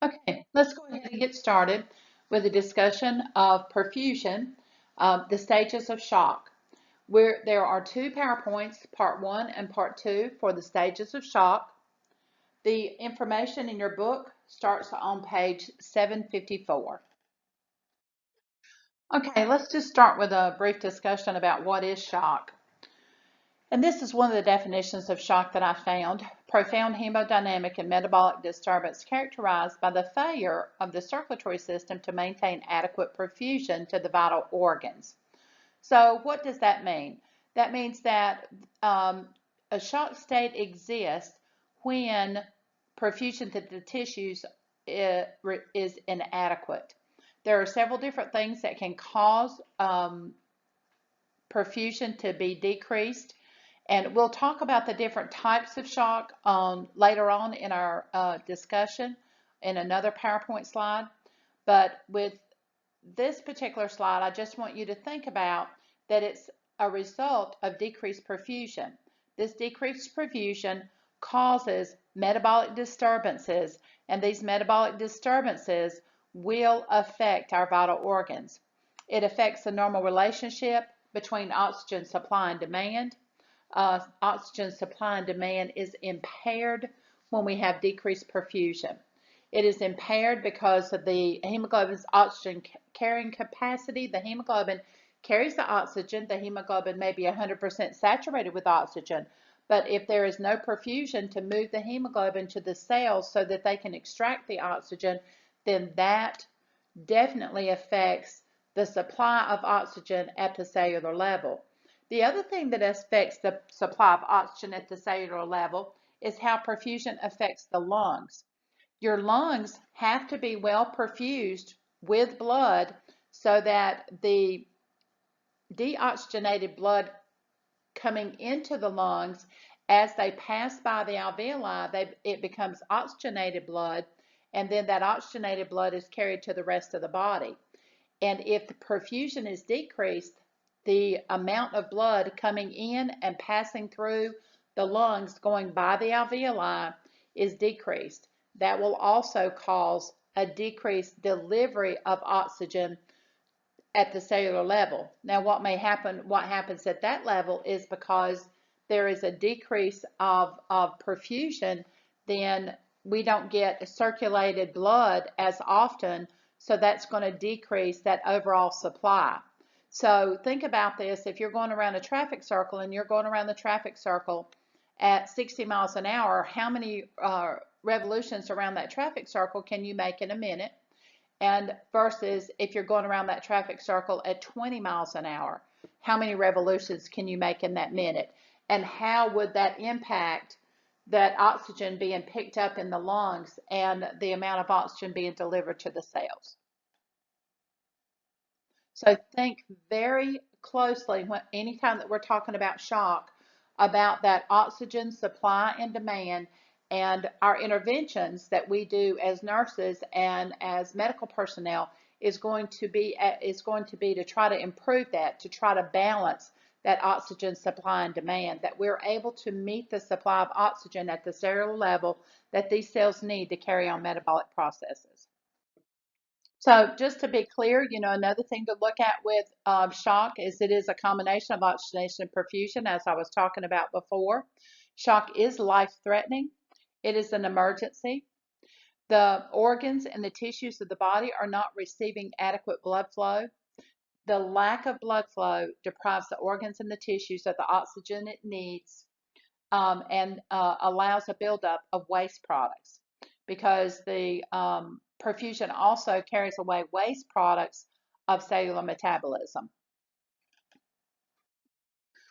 Okay, let's go ahead and get started with a discussion of perfusion, the stages of shock. Where there are two PowerPoints, part one and part two, for the stages of shock. The information in your book starts on page 754. Okay, let's just start with a brief discussion about what is shock. And this is one of the definitions of shock that I found. Profound hemodynamic and metabolic disturbance characterized by the failure of the circulatory system to maintain adequate perfusion to the vital organs. So what does that mean? That means that a shock state exists when perfusion to the tissues is inadequate. There are several different things that can cause perfusion to be decreased. And we'll talk about the different types of shock later on in our discussion in another PowerPoint slide. But with this particular slide, I just want you to think about that it's a result of decreased perfusion. This decreased perfusion causes metabolic disturbances, and these metabolic disturbances will affect our vital organs. It affects the normal relationship between oxygen supply and demand. Oxygen supply and demand is impaired when we have decreased perfusion. It is impaired because of the hemoglobin's oxygen carrying capacity. The hemoglobin carries the oxygen. The hemoglobin may be 100% saturated with oxygen, but if there is no perfusion to move the hemoglobin to the cells so that they can extract the oxygen, then that definitely affects the supply of oxygen at the cellular level. The other thing that affects the supply of oxygen at the cellular level is how perfusion affects the lungs. Your lungs have to be well perfused with blood so that the deoxygenated blood coming into the lungs, as they pass by the alveoli, it becomes oxygenated blood, and then that oxygenated blood is carried to the rest of the body. And if the perfusion is decreased, the amount of blood coming in and passing through the lungs going by the alveoli is decreased. That will also cause a decreased delivery of oxygen at the cellular level. Now, what happens at that level is because there is a decrease of perfusion, then we don't get circulated blood as often, so that's going to decrease that overall supply. So think about this. If you're going around a traffic circle and you're going around the traffic circle at 60 miles an hour, how many revolutions around that traffic circle can you make in a minute? And versus if you're going around that traffic circle at 20 miles an hour, how many revolutions can you make in that minute? And how would that impact that oxygen being picked up in the lungs and the amount of oxygen being delivered to the cells? So think very closely anytime that we're talking about shock, about that oxygen supply and demand, and our interventions that we do as nurses and as medical personnel is going to be to try to improve that, to try to balance that oxygen supply and demand, that we're able to meet the supply of oxygen at the cellular level that these cells need to carry on metabolic processes. So just to be clear, another thing to look at with shock is it is a combination of oxygenation and perfusion, as I was talking about before. Shock is life-threatening. It is an emergency. The organs and the tissues of the body are not receiving adequate blood flow. The lack of blood flow deprives the organs and the tissues of the oxygen it needs, and allows a buildup of waste products, because the perfusion also carries away waste products of cellular metabolism.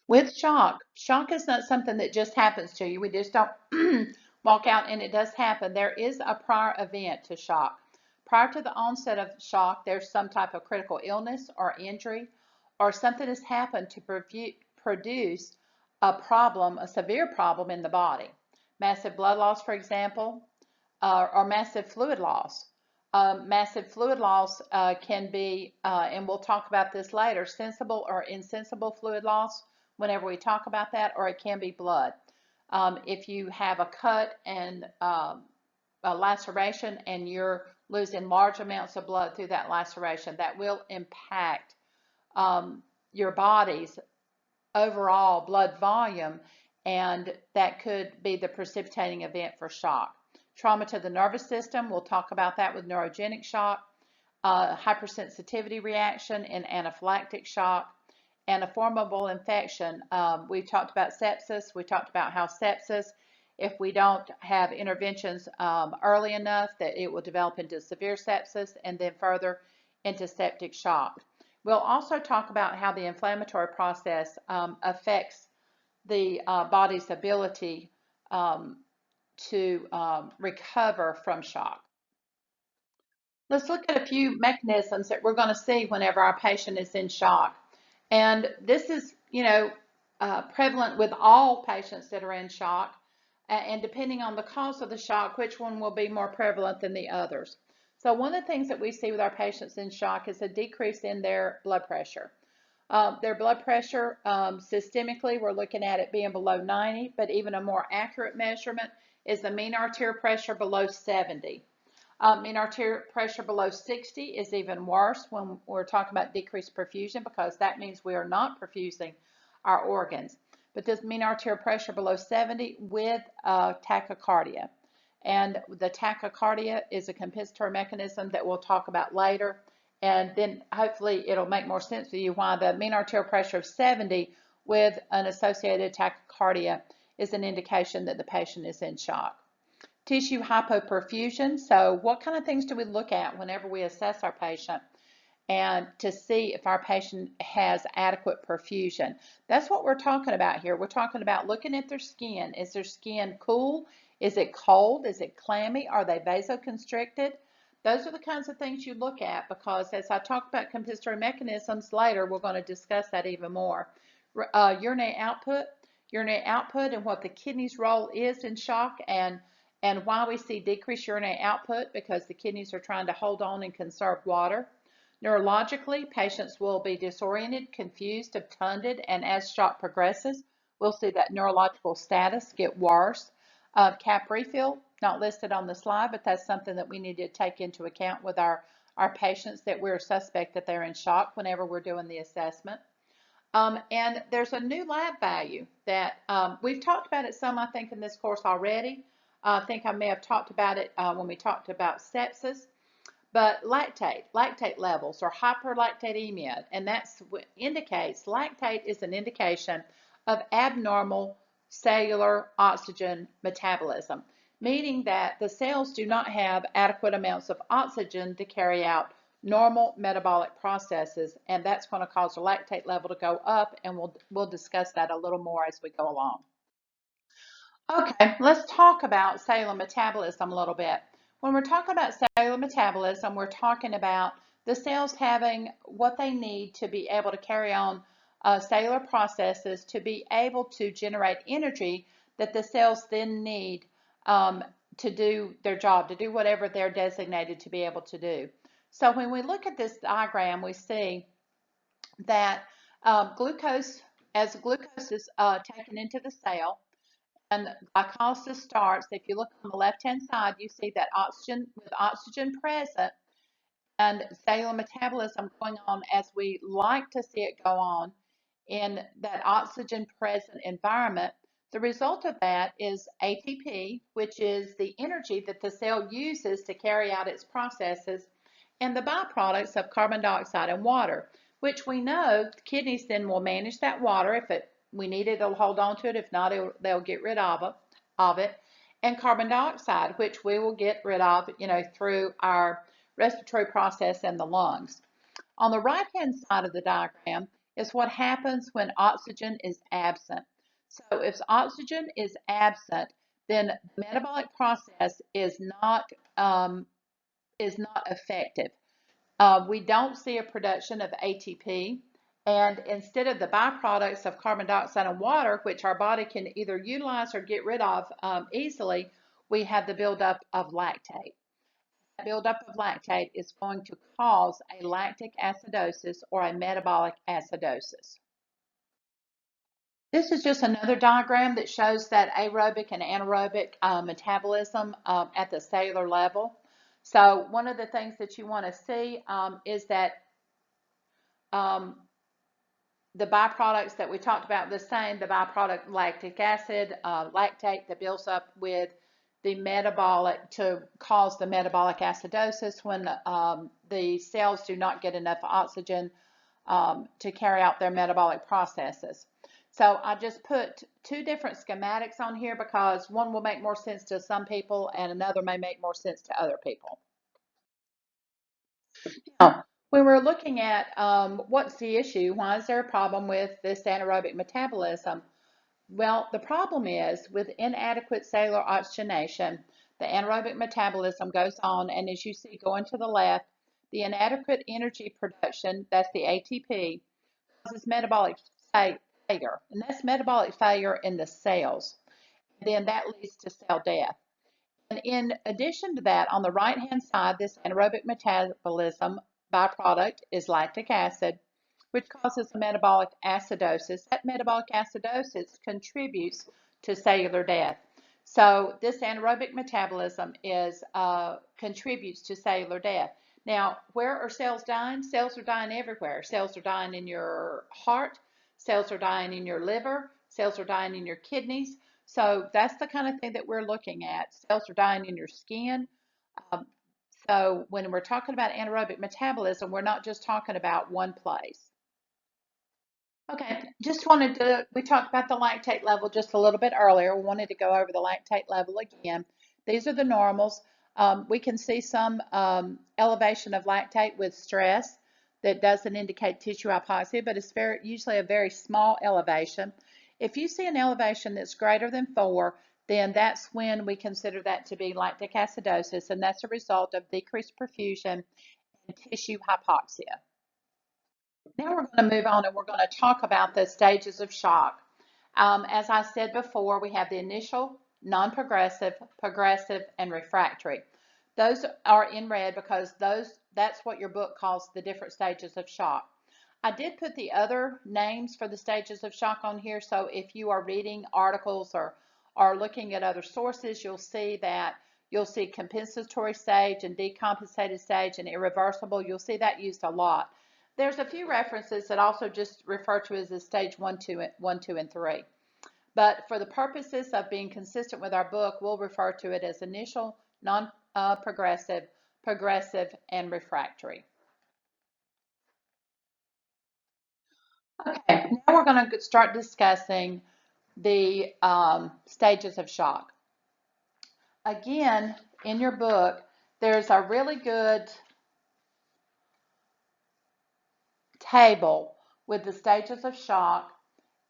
With shock is not something that just happens to you. We just don't walk out and it does happen. There is a prior event to shock. Prior to the onset of shock, there's some type of critical illness or injury, or something has happened to produce a severe problem in the body. Massive blood loss, for example, or massive fluid loss. Massive fluid loss can be, and we'll talk about this later, sensible or insensible fluid loss whenever we talk about that, or it can be blood. If you have a cut and laceration and you're losing large amounts of blood through that laceration, that will impact your body's overall blood volume, and that could be the precipitating event for shock. Trauma to the nervous system, we'll talk about that with neurogenic shock, hypersensitivity reaction and anaphylactic shock, and a formable infection. We talked about sepsis. We talked about how sepsis, if we don't have interventions early enough, that it will develop into severe sepsis and then further into septic shock. We'll also talk about how the inflammatory process affects the body's ability to recover from shock. Let's look at a few mechanisms that we're going to see whenever our patient is in shock. And this is, prevalent with all patients that are in shock. And depending on the cause of the shock, which one will be more prevalent than the others. So one of the things that we see with our patients in shock is a decrease in their blood pressure. Their blood pressure, systemically, we're looking at it being below 90, but even a more accurate measurement is the mean arterial pressure below 70. Mean arterial pressure below 60 is even worse when we're talking about decreased perfusion, because that means we are not perfusing our organs. But this mean arterial pressure below 70 with tachycardia. And the tachycardia is a compensatory mechanism that we'll talk about later. And then hopefully it'll make more sense to you why the mean arterial pressure of 70 with an associated tachycardia is an indication that the patient is in shock. Tissue hypoperfusion. So what kind of things do we look at whenever we assess our patient and to see if our patient has adequate perfusion? That's what we're talking about here. We're talking about looking at their skin. Is their skin cool? Is it cold? Is it clammy? Are they vasoconstricted? Those are the kinds of things you look at, because as I talk about compensatory mechanisms later, we're going to discuss that even more. Urinary output and what the kidney's role is in shock, and why we see decreased urinary output, because the kidneys are trying to hold on and conserve water. Neurologically, patients will be disoriented, confused, obtunded, and as shock progresses, we'll see that neurological status get worse. Cap refill, not listed on the slide, but that's something that we need to take into account with our patients that we're suspect that they're in shock whenever we're doing the assessment. And there's a new lab value that we've talked about it some, I think, in this course already. I think I may have talked about it when we talked about sepsis, but lactate levels or hyperlactatemia, and that's what indicates, lactate is an indication of abnormal cellular oxygen metabolism, meaning that the cells do not have adequate amounts of oxygen to carry out normal metabolic processes, and that's going to cause the lactate level to go up, and we'll discuss that a little more as we go along. Okay, let's talk about cellular metabolism a little bit. When we're talking about cellular metabolism, we're talking about the cells having what they need to be able to carry on cellular processes to be able to generate energy that the cells then need to do their job, to do whatever they're designated to be able to do. So when we look at this diagram, we see that glucose is taken into the cell, and glycolysis starts. If you look on the left-hand side, you see that with oxygen present and cellular metabolism going on as we like to see it go on in that oxygen present environment. The result of that is ATP, which is the energy that the cell uses to carry out its processes, and the byproducts of carbon dioxide and water, which we know the kidneys then will manage that water. If we need it, they'll hold on to it. If not, they'll get rid of it. And carbon dioxide, which we will get rid of, through our respiratory process in the lungs. On the right-hand side of the diagram is what happens when oxygen is absent. So if oxygen is absent, then the metabolic process is not effective. We don't see a production of ATP, and instead of the byproducts of carbon dioxide and water, which our body can either utilize or get rid of easily, we have the buildup of lactate. That buildup of lactate is going to cause a lactic acidosis or a metabolic acidosis. This is just another diagram that shows that aerobic and anaerobic metabolism at the cellular level. So one of the things that you want to see is that um, the byproducts that we talked about the same, the byproduct lactic acid, lactate that builds up with the metabolic to cause the metabolic acidosis when the cells do not get enough oxygen to carry out their metabolic processes. So I just put two different schematics on here because one will make more sense to some people and another may make more sense to other people. Now, when we're looking at what's the issue, why is there a problem with this anaerobic metabolism? Well, the problem is with inadequate cellular oxygenation, the anaerobic metabolism goes on, and as you see going to the left, the inadequate energy production, that's the ATP, causes metabolic failure, and that's metabolic failure in the cells. And then that leads to cell death. And in addition to that, on the right-hand side, this anaerobic metabolism byproduct is lactic acid, which causes a metabolic acidosis. That metabolic acidosis contributes to cellular death. So this anaerobic metabolism contributes to cellular death. Now, where are cells dying? Cells are dying everywhere. Cells are dying in your heart. Cells are dying in your liver. Cells are dying in your kidneys. So that's the kind of thing that we're looking at. Cells are dying in your skin. Um, so when we're talking about anaerobic metabolism, we're not just talking about one place. Okay, we talked about the lactate level just a little bit earlier. We wanted to go over the lactate level again. These are the normals. We can see some elevation of lactate with stress that doesn't indicate tissue hypoxia, but it's usually a very small elevation. If you see an elevation that's greater than 4, then that's when we consider that to be lactic acidosis, and that's a result of decreased perfusion and tissue hypoxia. Now we're going to move on and we're going to talk about the stages of shock. As I said before, we have the initial, non-progressive, progressive, and refractory. Those are in red because that's what your book calls the different stages of shock. I did put the other names for the stages of shock on here, so if you are reading articles or looking at other sources, you'll see compensatory stage and decompensated stage and irreversible. You'll see that used a lot. There's a few references that also just refer to it as stage 1, 2, and 3. But for the purposes of being consistent with our book, we'll refer to it as initial, non-progressive, progressive, and refractory. Okay, now we're going to start discussing the stages of shock. Again, in your book, there's a really good table with the stages of shock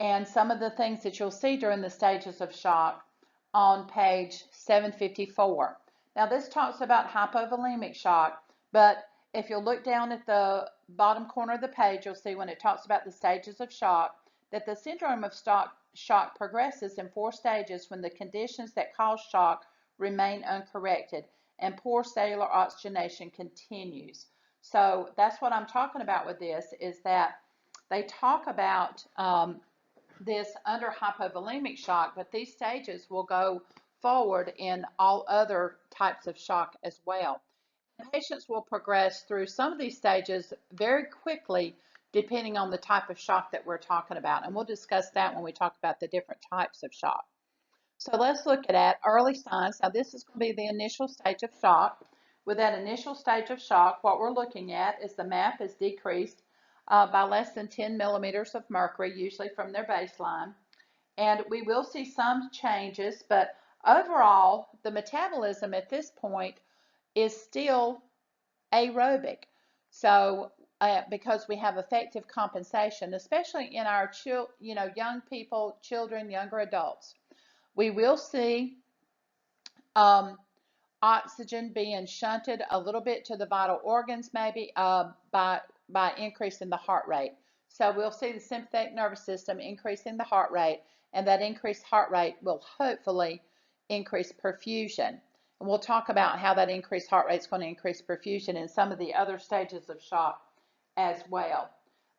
and some of the things that you'll see during the stages of shock on page 754. Now this talks about hypovolemic shock, but if you'll look down at the bottom corner of the page, you'll see when it talks about the stages of shock that the syndrome of shock progresses in 4 stages when the conditions that cause shock remain uncorrected and poor cellular oxygenation continues. So that's what I'm talking about with this, is that they talk about this under hypovolemic shock, but these stages will go forward in all other types of shock as well. Patients will progress through some of these stages very quickly depending on the type of shock that we're talking about, and we'll discuss that when we talk about the different types of shock. So let's look at early signs. Now this is going to be the initial stage of shock. With that initial stage of shock, what we're looking at is the MAP is decreased by less than 10 millimeters of mercury, usually from their baseline. And we will see some changes, but overall, the metabolism at this point is still aerobic. So because we have effective compensation, especially in our young people, children, younger adults. We will see oxygen being shunted a little bit to the vital organs, maybe by increasing the heart rate. So we'll see the sympathetic nervous system increasing the heart rate, and that increased heart rate will hopefully increase perfusion. And we'll talk about how that increased heart rate is going to increase perfusion in some of the other stages of shock as well.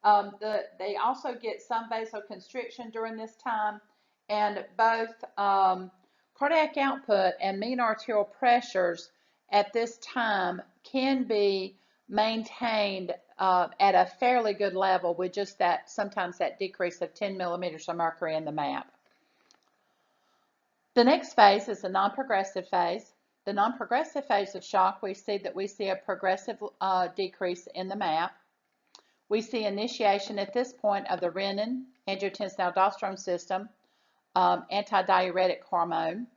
They also get some vasoconstriction during this time, and both cardiac output and mean arterial pressures at this time can be maintained at a fairly good level with just that, sometimes that decrease of 10 millimeters of mercury in the map. The next phase is the non-progressive phase. The non-progressive phase of shock, we see a progressive decrease in the map. We see initiation at this point of the renin, angiotensin-aldosterone system, antidiuretic hormone,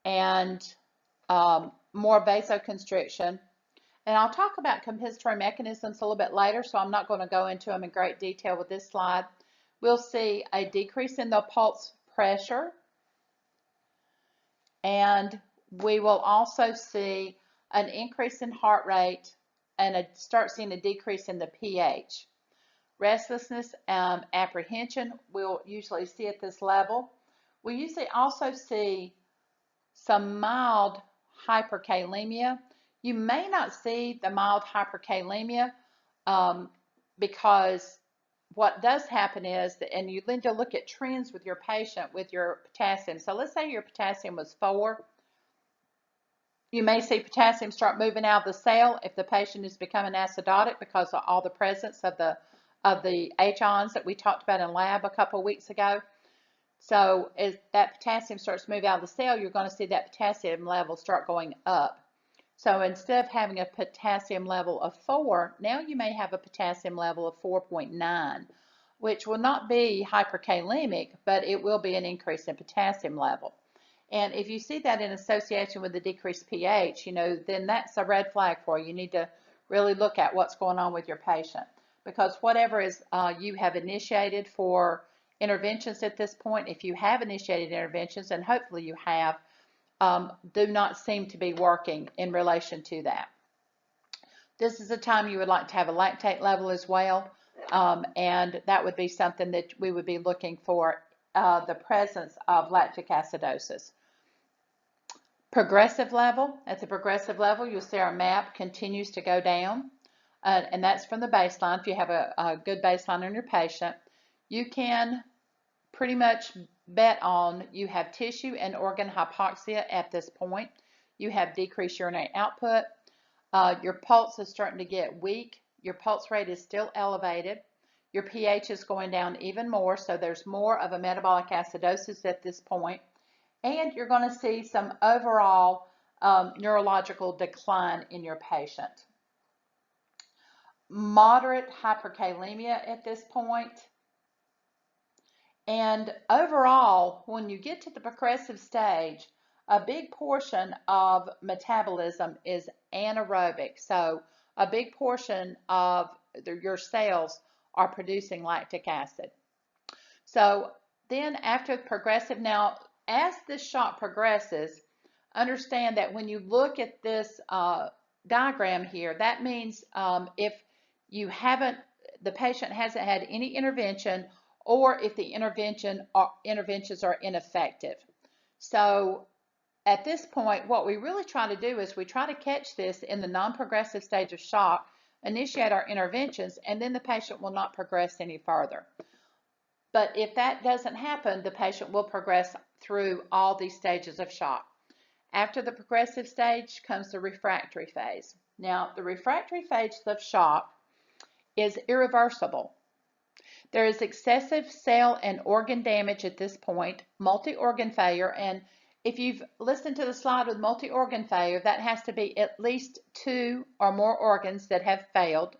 and more vasoconstriction. And I'll talk about compensatory mechanisms a little bit later, so I'm not going to go into them in great detail with this slide. We'll see a decrease in the pulse pressure, and we will also see an increase in heart rate and start seeing a decrease in the pH. Restlessness, apprehension, we'll usually see at this level. We usually also see some mild hyperkalemia. You may not see the mild hyperkalemia because what does happen is, and you need to look at trends with your patient with your potassium. So let's say your potassium was 4. You may see potassium start moving out of the cell if the patient is becoming acidotic because of all the presence of the H-ions that we talked about in lab a couple of weeks ago. So as that potassium starts to move out of the cell, you're going to see that potassium level start going up. So instead of having a potassium level of 4, now you may have a potassium level of 4.9, which will not be hyperkalemic, but it will be an increase in potassium level. And if you see that in association with the decreased pH, then that's a red flag for you. You need to really look at what's going on with your patient, because whatever is you have initiated for interventions at this point, if you have initiated interventions, and hopefully you have, do not seem to be working in relation to that. This is a time you would like to have a lactate level as well, and that would be something that we would be looking for, the presence of lactic acidosis. Progressive level, at the progressive level, you'll see our map continues to go down, and that's from the baseline. If you have a good baseline on your patient, you can pretty much bet on you have tissue and organ hypoxia at this point. You have decreased urinary output. Your pulse is starting to get weak. Your pulse rate is still elevated. Your pH is going down even more, so there's more of a metabolic acidosis at this point. And you're going to see some overall neurological decline in your patient. Moderate hyperkalemia at this point. And overall, when you get to the progressive stage, a big portion of metabolism is anaerobic. So a big portion of your cells are producing lactic acid. So then after progressive, now as this shock progresses, understand that when you look at this diagram here, that means if you haven't, the patient hasn't had any intervention, or if the interventions are ineffective. So at this point, what we really try to do is we try to catch this in the non-progressive stage of shock, initiate our interventions, and then the patient will not progress any further. But if that doesn't happen, the patient will progress through all these stages of shock. After the progressive stage comes the refractory phase. Now, the refractory phase of shock is irreversible. There is excessive cell and organ damage at this point, multi-organ failure, and if you've listened to the slide with multi-organ failure, that has to be at least 2 or more organs that have failed,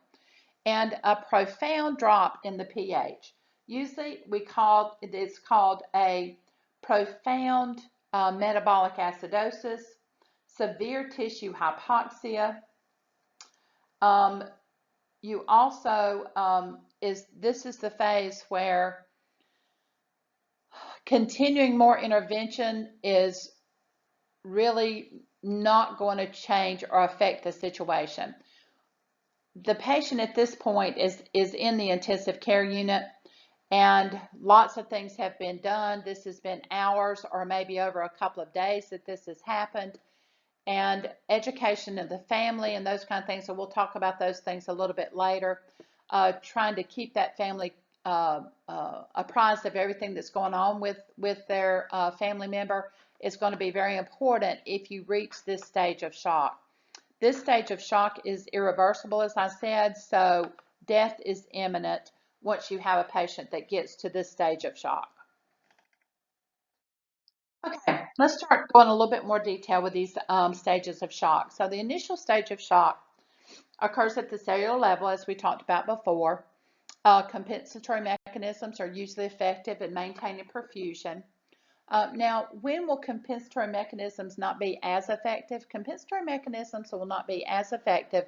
and a profound drop in the pH. Usually it's called a profound metabolic acidosis, severe tissue hypoxia. You also, this is the phase where continuing more intervention is really not going to change or affect the situation. The patient at this point is in the intensive care unit, and lots of things have been done. This has been hours or maybe over a couple of days that this has happened, and education of the family and those kind of things, so we'll talk about those things a little bit later. trying to keep that family apprised of everything that's going on with their family member is going to be very important if you reach this stage of shock. This stage of shock is irreversible, as I said, so death is imminent once you have a patient that gets to this stage of shock. Okay, let's start going a little bit more detail with these stages of shock. So the initial stage of shock occurs at the cellular level, as we talked about before. Compensatory mechanisms are usually effective in maintaining perfusion. Now, when will compensatory mechanisms not be as effective? Compensatory mechanisms will not be as effective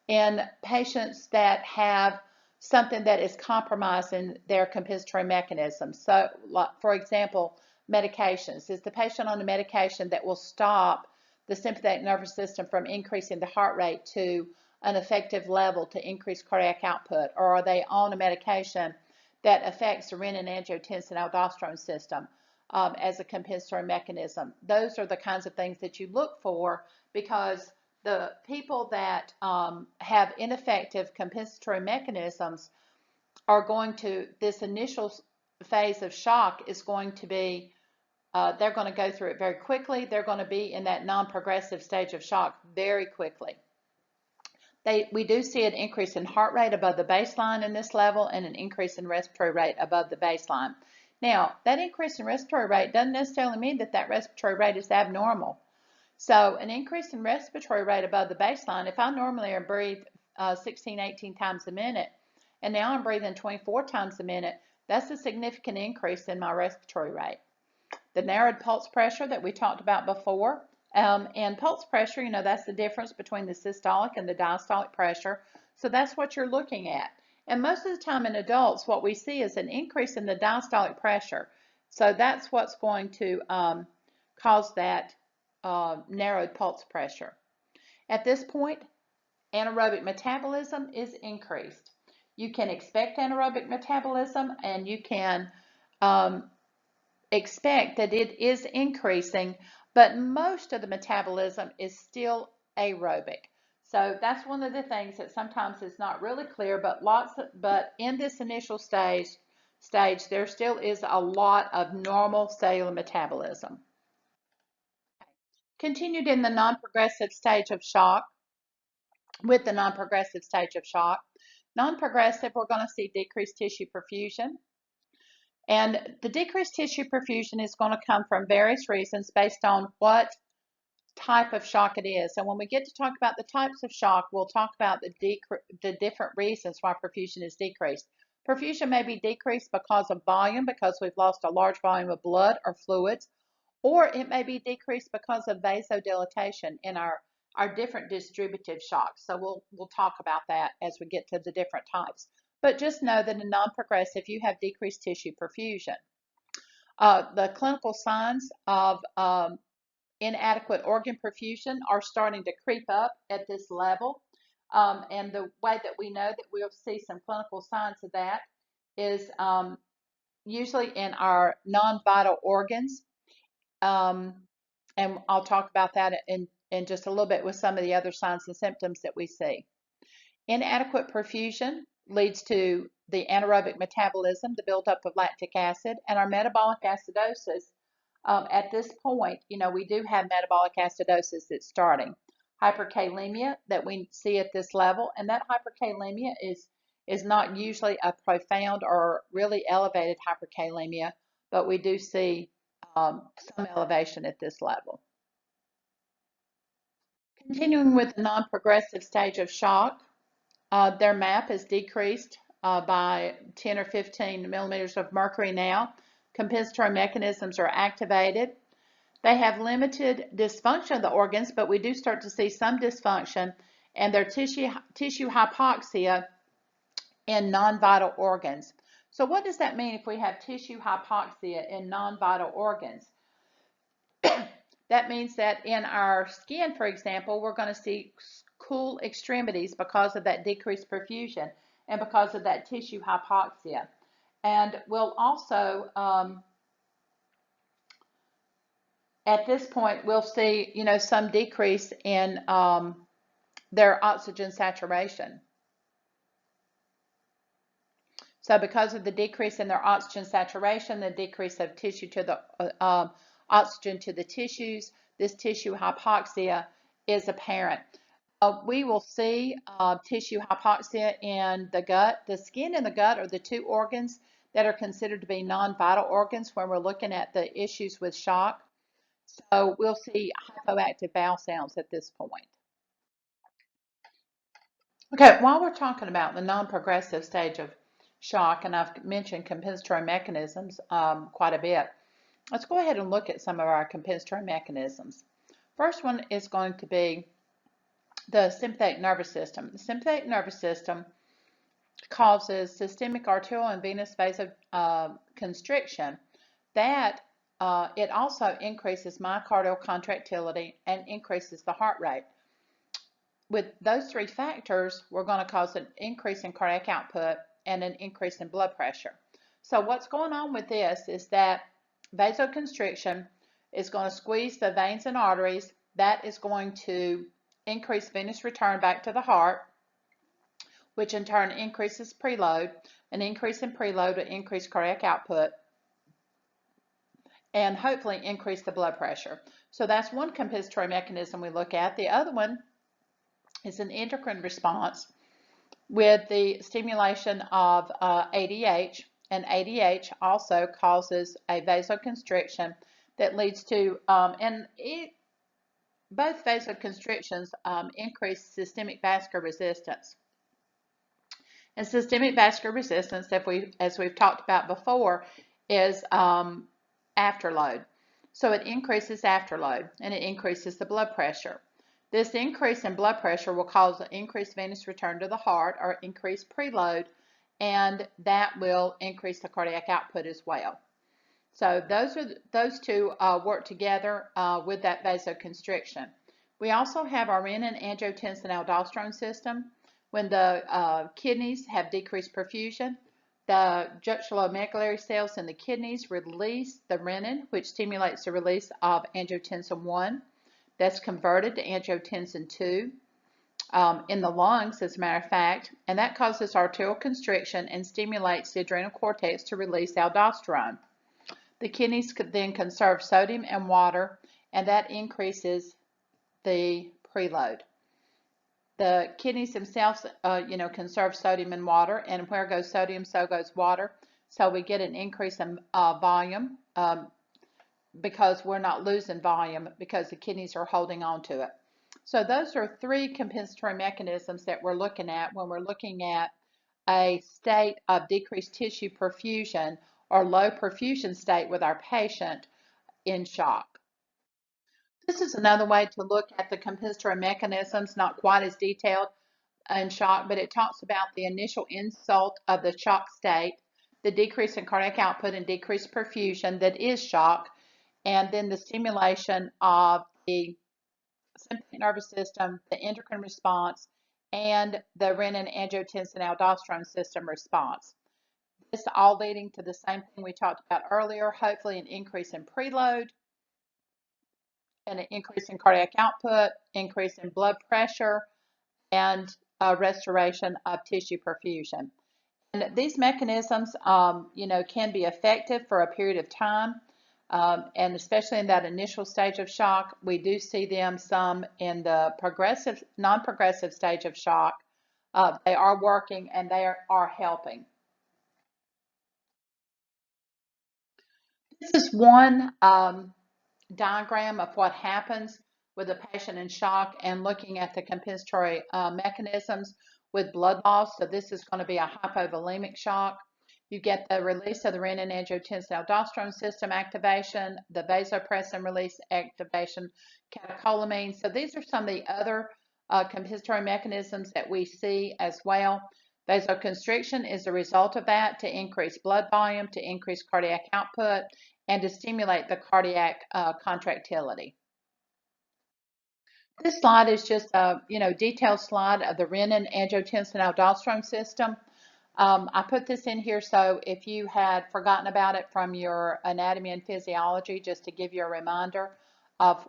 in patients that have something that is compromising their compensatory mechanisms. So, like, for example, medications. Is the patient on a medication that will stop the sympathetic nervous system from increasing the heart rate to an effective level to increase cardiac output? Or are they on a medication that affects the renin-angiotensin-aldosterone system as a compensatory mechanism? Those are the kinds of things that you look for, because the people that have ineffective compensatory mechanisms are going to, this initial phase of shock is going to be, they're going to go through it very quickly. They're going to be in that non-progressive stage of shock very quickly. We do see an increase in heart rate above the baseline in this level and an increase in respiratory rate above the baseline. Now, that increase in respiratory rate doesn't necessarily mean that that respiratory rate is abnormal. So an increase in respiratory rate above the baseline, if I normally breathe 16, 18 times a minute, and now I'm breathing 24 times a minute, that's a significant increase in my respiratory rate. The narrowed pulse pressure that we talked about before, and pulse pressure, you know, that's the difference between the systolic and the diastolic pressure. So that's what you're looking at. And most of the time in adults, what we see is an increase in the diastolic pressure. So that's what's going to cause that narrowed pulse pressure. At this point, anaerobic metabolism is increased. You can expect anaerobic metabolism, and you can expect that it is increasing, but most of the metabolism is still aerobic. So that's one of the things that sometimes is not really clear, but in this initial stage, there still is a lot of normal cellular metabolism. Continued in the non-progressive stage of shock, with the non-progressive stage of shock. Non-progressive, we're going to see decreased tissue perfusion. And the decreased tissue perfusion is going to come from various reasons based on what type of shock it is. And when we get to talk about the types of shock, we'll talk about the different reasons why perfusion is decreased. Perfusion may be decreased because of volume, because we've lost a large volume of blood or fluids, or it may be decreased because of vasodilatation in our different distributive shocks. So we'll talk about that as we get to the different types. But just know that in non-progressive, you have decreased tissue perfusion. The clinical signs of inadequate organ perfusion are starting to creep up at this level. And the way that we know that we'll see some clinical signs of that is usually in our non-vital organs. And I'll talk about that in just a little bit with some of the other signs and symptoms that we see. Inadequate perfusion leads to the anaerobic metabolism, the buildup of lactic acid, and our metabolic acidosis. At this point, you know, we do have metabolic acidosis that's starting. Hyperkalemia that we see at this level, and that hyperkalemia is not usually a profound or really elevated hyperkalemia, but we do see some elevation at this level. Continuing with the non-progressive stage of shock, their MAP is decreased by 10 or 15 millimeters of mercury now. Compensatory mechanisms are activated. They have limited dysfunction of the organs, but we do start to see some dysfunction, and their tissue hypoxia in non-vital organs. So what does that mean if we have tissue hypoxia in non-vital organs? That means that in our skin, for example, we're going to see cool extremities because of that decreased perfusion and because of that tissue hypoxia. And we'll also, at this point, we'll see, you know, some decrease in their oxygen saturation. So because of the decrease in their oxygen saturation, the decrease of tissue to the oxygen to the tissues, this tissue hypoxia is apparent. We will see tissue hypoxia in the gut. The skin and the gut are the two organs that are considered to be non-vital organs when we're looking at the issues with shock. So we'll see hypoactive bowel sounds at this point. Okay, while we're talking about the non-progressive stage of shock, and I've mentioned compensatory mechanisms quite a bit, let's go ahead and look at some of our compensatory mechanisms. First one is going to be the sympathetic nervous system. The sympathetic nervous system causes systemic arterial and venous vasoconstriction. That it also increases myocardial contractility and increases the heart rate. With those three factors, we're going to cause an increase in cardiac output and an increase in blood pressure. So what's going on with this is that vasoconstriction is going to squeeze the veins and arteries. That is going to increase venous return back to the heart, which in turn increases preload. An increase in preload will increase cardiac output and hopefully increase the blood pressure. So that's one compensatory mechanism we look at. The other one is an endocrine response with the stimulation of ADH, and ADH also causes a vasoconstriction that leads to, both vasoconstrictions increase systemic vascular resistance. And systemic vascular resistance, as we've talked about before, is afterload. So it increases afterload and it increases the blood pressure. This increase in blood pressure will cause an increased venous return to the heart or increased preload, and that will increase the cardiac output as well. So those two work together with that vasoconstriction. We also have our renin-angiotensin-aldosterone system. When the kidneys have decreased perfusion, the juxtalomedullary cells in the kidneys release the renin, which stimulates the release of angiotensin 1. That's converted to angiotensin 2 in the lungs, as a matter of fact, and that causes arterial constriction and stimulates the adrenal cortex to release aldosterone. The kidneys could then conserve sodium and water, and that increases the preload. The kidneys themselves, conserve sodium and water, and where goes sodium, so goes water. So we get an increase in volume because we're not losing volume because the kidneys are holding on to it. So those are three compensatory mechanisms that we're looking at when we're looking at a state of decreased tissue perfusion or low perfusion state with our patient in shock. This is another way to look at the compensatory mechanisms, not quite as detailed in shock, but it talks about the initial insult of the shock state, the decrease in cardiac output and decreased perfusion that is shock, and then the stimulation of the sympathetic nervous system, the endocrine response, and the renin-angiotensin-aldosterone system response. This all leading to the same thing we talked about earlier, hopefully an increase in preload, and an increase in cardiac output, increase in blood pressure, and restoration of tissue perfusion. And these mechanisms, can be effective for a period of time. And especially in that initial stage of shock, we do see them some in the non-progressive stage of shock. They are working and they are helping. This is one diagram of what happens with a patient in shock and looking at the compensatory mechanisms with blood loss. So this is going to be a hypovolemic shock. You get the release of the renin-angiotensin-aldosterone system activation, the vasopressin release activation, catecholamine. So these are some of the other compensatory mechanisms that we see as well. Vasoconstriction is a result of that to increase blood volume, to increase cardiac output, and to stimulate the cardiac contractility. This slide is just a detailed slide of the renin-angiotensin-aldosterone system. I put this in here so if you had forgotten about it from your anatomy and physiology, just to give you a reminder of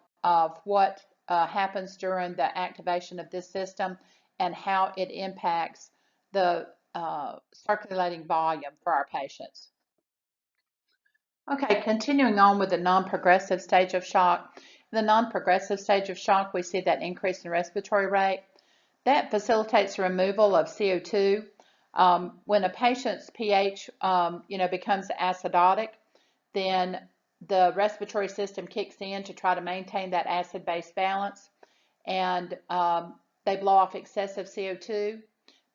what happens during the activation of this system and how it impacts the circulating volume for our patients. Okay, continuing on with the non-progressive stage of shock. In the non-progressive stage of shock, we see that increase in respiratory rate. That facilitates the removal of CO2. When a patient's pH, becomes acidotic, then the respiratory system kicks in to try to maintain that acid-base balance, and they blow off excessive CO2.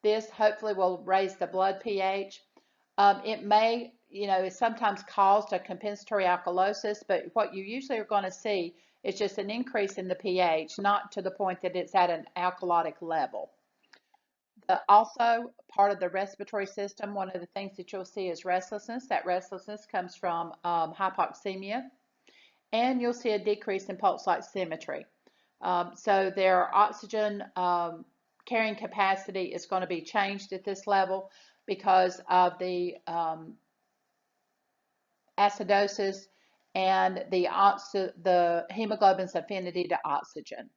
This hopefully will raise the blood pH. It may, is sometimes caused a compensatory alkalosis, but what you usually are going to see is just an increase in the pH, not to the point that it's at an alkalotic level. Also, part of the respiratory system, one of the things that you'll see is restlessness. That restlessness comes from hypoxemia, and you'll see a decrease in pulse oximetry. So their oxygen carrying capacity is going to be changed at this level because of the acidosis and the hemoglobin's affinity to oxygen.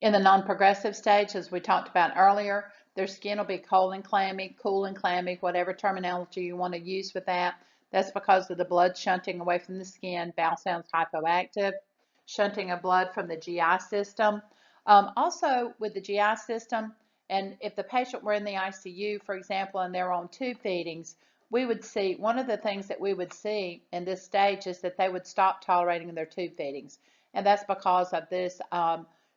In the non-progressive stage, as we talked about earlier, their skin will be cold and clammy, cool and clammy, whatever terminology you want to use with that. That's because of the blood shunting away from the skin. Bowel sounds hypoactive, shunting of blood from the GI system. Also with the GI system, and if the patient were in the ICU, for example, and they're on tube feedings, we would see, one of the things that we would see in this stage is that they would stop tolerating their tube feedings. And that's because of this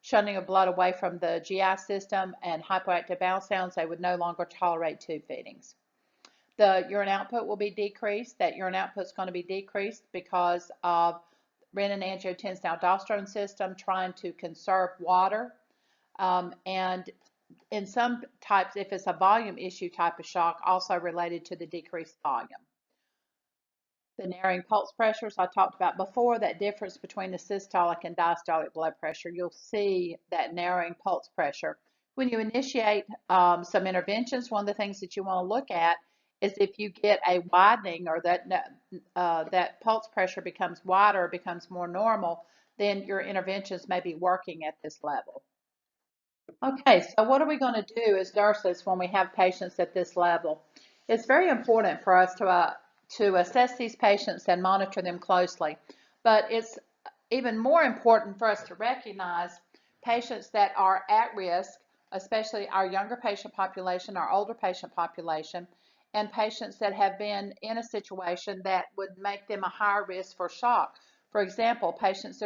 shunting of blood away from the GI system and hypoactive bowel sounds. They would no longer tolerate tube feedings. The urine output will be decreased. That urine output is going to be decreased because of renin-angiotensin-aldosterone system trying to conserve water. And in some types, if it's a volume issue type of shock, also related to the decreased volume. The narrowing pulse pressures I talked about before, that difference between the systolic and diastolic blood pressure, you'll see that narrowing pulse pressure. When you initiate some interventions, one of the things that you want to look at is if you get a widening or that pulse pressure becomes wider, becomes more normal, then your interventions may be working at this level. Okay, so what are we going to do as nurses when we have patients at this level? It's very important for us to assess these patients and monitor them closely, but it's even more important for us to recognize patients that are at risk, especially our younger patient population, our older patient population, and patients that have been in a situation that would make them a higher risk for shock. For example, patients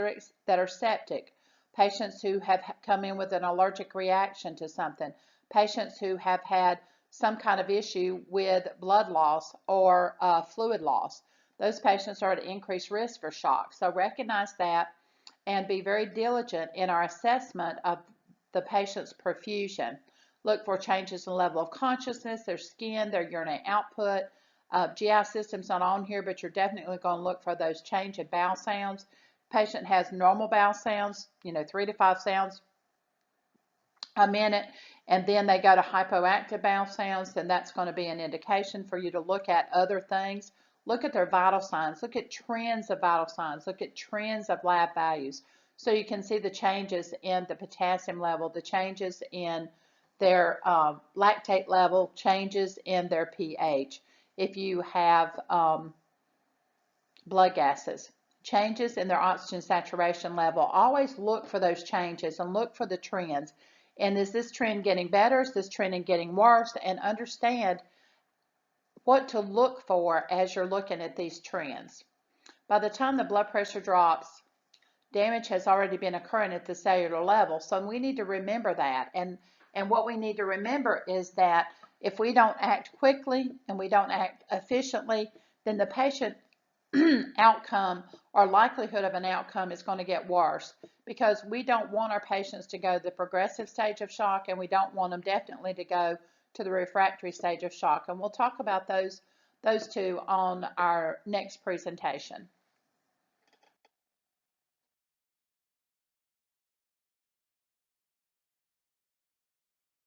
that are septic, patients who have come in with an allergic reaction to something, patients who have had some kind of issue with blood loss or fluid loss. Those patients are at increased risk for shock. So recognize that and be very diligent in our assessment of the patient's perfusion. Look for changes in level of consciousness, their skin, their urinary output. GI system's not on here, but you're definitely going to look for those change in bowel sounds. Patient has normal bowel sounds, 3 to 5 sounds a minute, and then they go to hypoactive bowel sounds, then that's going to be an indication for you to look at other things. Look at their vital signs. Look at trends of vital signs. Look at trends of lab values. So you can see the changes in the potassium level, the changes in their lactate level, changes in their pH. If you have blood gases, changes in their oxygen saturation level, always look for those changes and look for the trends. And is this trend getting better? Is this trend getting worse? And understand what to look for as you're looking at these trends. By the time the blood pressure drops, damage has already been occurring at the cellular level. So we need to remember that. And what we need to remember is that if we don't act quickly and we don't act efficiently, then the patient outcome or likelihood of an outcome is going to get worse, because we don't want our patients to go to the progressive stage of shock, and we don't want them definitely to go to the refractory stage of shock. And we'll talk about those two on our next presentation.